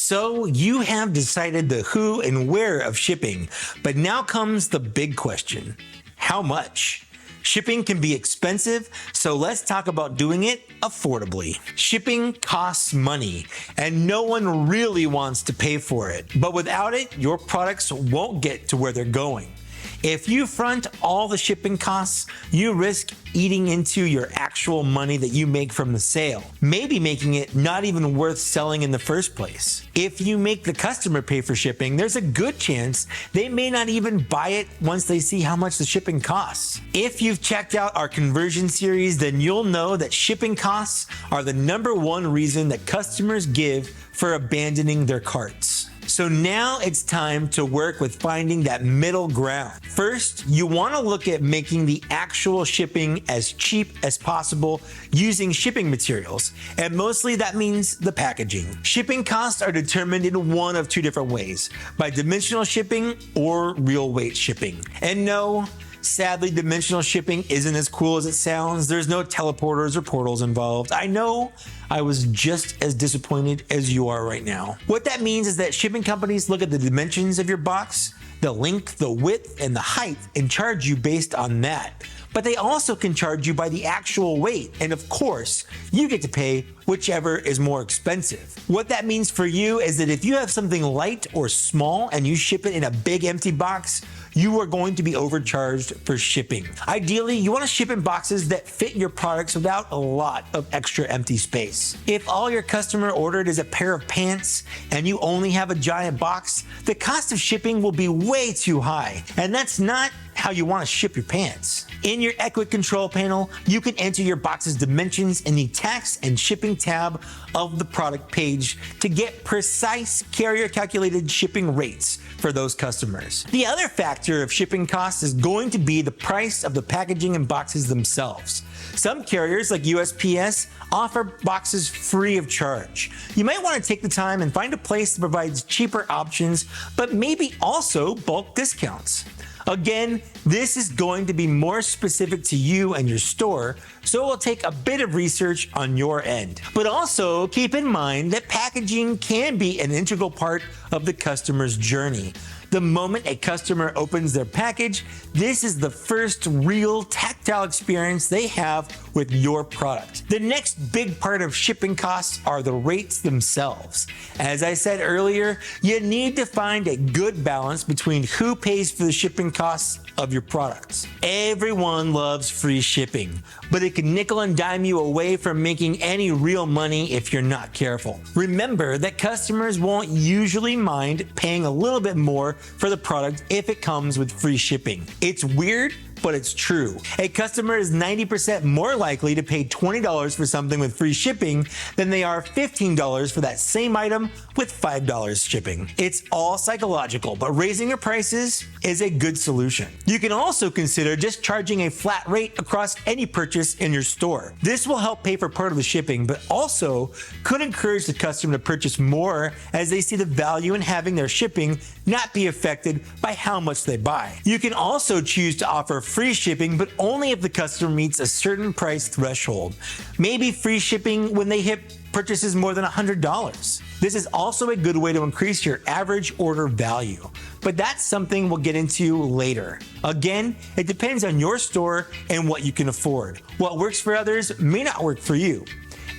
So you have decided the who and where of shipping, but now comes the big question: how much? Shipping can be expensive, so let's talk about doing it affordably. Shipping costs money, and no one really wants to pay for it. But without it, your products won't get to where they're going. If you front all the shipping costs, you risk eating into your actual money that you make from the sale, maybe making it not even worth selling in the first place. If you make the customer pay for shipping, there's a good chance they may not even buy it once they see how much the shipping costs. If you've checked out our conversion series, then you'll know that shipping costs are the #1 reason that customers give for abandoning their carts. So now it's time to work with finding that middle ground. First, you want to look at making the actual shipping as cheap as possible using shipping materials, and mostly that means the packaging. Shipping costs are determined in one of two different ways: by dimensional shipping or real weight shipping. And no, sadly, dimensional shipping isn't as cool as it sounds. There's no teleporters or portals involved. I know, I was just as disappointed as you are right now. What that means is that shipping companies look at the dimensions of your box, the length, the width, and the height, and charge you based on that. But they also can charge you by the actual weight, and of course, you get to pay whichever is more expensive. What that means for you is that if you have something light or small and you ship it in a big empty box, you are going to be overcharged for shipping. Ideally, you want to ship in boxes that fit your products without a lot of extra empty space. If all your customer ordered is a pair of pants and you only have a giant box, the cost of shipping will be way too high, and that's not how you want to ship your pants. In your Equid control panel, you can enter your box's dimensions in the tax and shipping tab of the product page to get precise carrier calculated shipping rates for those customers. The other factor of shipping costs is going to be the price of the packaging and boxes themselves. Some carriers like USPS offer boxes free of charge. You might want to take the time and find a place that provides cheaper options, but maybe also bulk discounts. Again, this is going to be more specific to you and your store, so it will take a bit of research on your end. But also keep in mind that packaging can be an integral part of the customer's journey. The moment a customer opens their package, this is the first real tactile experience they have with your product. The next big part of shipping costs are the rates themselves. As I said earlier, you need to find a good balance between who pays for the shipping costs of your products. Everyone loves free shipping, but it can nickel and dime you away from making any real money if you're not careful. Remember that customers won't usually mind paying a little bit more for the product if it comes with free shipping. It's weird, but it's true. A customer is 90% more likely to pay $20 for something with free shipping than they are $15 for that same item with $5 shipping. It's all psychological, but raising your prices is a good solution. You can also consider just charging a flat rate across any purchase in your store. This will help pay for part of the shipping, but also could encourage the customer to purchase more as they see the value in having their shipping not be affected by how much they buy. You can also choose to offer free shipping, but only if the customer meets a certain price threshold. Maybe free shipping when they hit purchases more than $100. This is also a good way to increase your average order value, but that's something we'll get into later. Again, it depends on your store and what you can afford. What works for others may not work for you.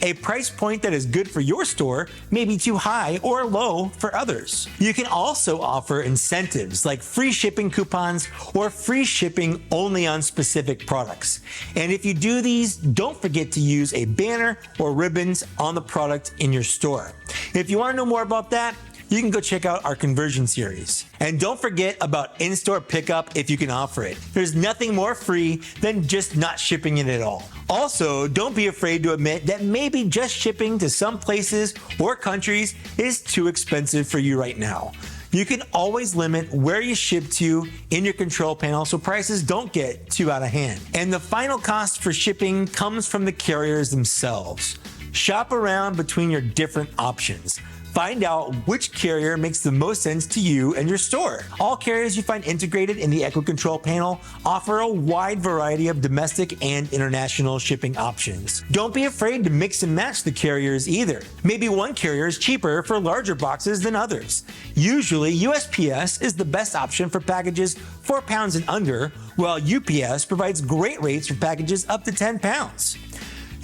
A price point that is good for your store may be too high or low for others. You can also offer incentives like free shipping coupons or free shipping only on specific products. And if you do these, don't forget to use a banner or ribbons on the product in your store. If you want to know more about that, you can go check out our conversion series. And don't forget about in-store pickup if you can offer it. There's nothing more free than just not shipping it at all. Also, don't be afraid to admit that maybe just shipping to some places or countries is too expensive for you right now. You can always limit where you ship to in your control panel so prices don't get too out of hand. And the final cost for shipping comes from the carriers themselves. Shop around between your different options. Find out which carrier makes the most sense to you and your store. All carriers you find integrated in the EquiControl panel offer a wide variety of domestic and international shipping options. Don't be afraid to mix and match the carriers either. Maybe one carrier is cheaper for larger boxes than others. Usually, USPS is the best option for packages 4 pounds and under, while UPS provides great rates for packages up to 10 pounds.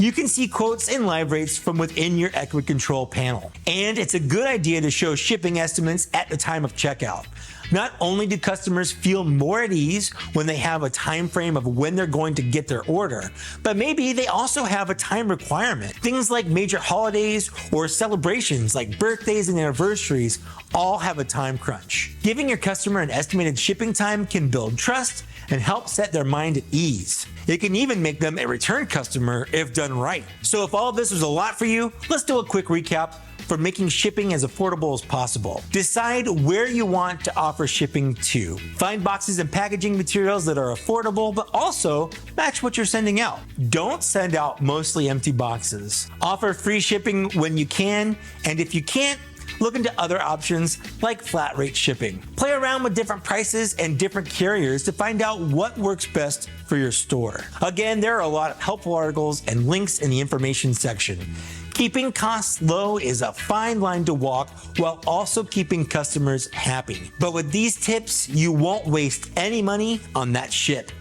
You can see quotes and live rates from within your EquiControl panel. And it's a good idea to show shipping estimates at the time of checkout. Not only do customers feel more at ease when they have a time frame of when they're going to get their order, but maybe they also have a time requirement. Things like major holidays or celebrations like birthdays and anniversaries all have a time crunch. Giving your customer an estimated shipping time can build trust and help set their mind at ease. It can even make them a return customer if done right. So if all of this was a lot for you, let's do a quick recap for making shipping as affordable as possible. Decide where you want to offer shipping to. Find boxes and packaging materials that are affordable, but also match what you're sending out. Don't send out mostly empty boxes. Offer free shipping when you can, and if you can't, look into other options like flat rate shipping. Play around with different prices and different carriers to find out what works best for your store. Again, there are a lot of helpful articles and links in the information section. Keeping costs low is a fine line to walk while also keeping customers happy. But with these tips, you won't waste any money on that ship.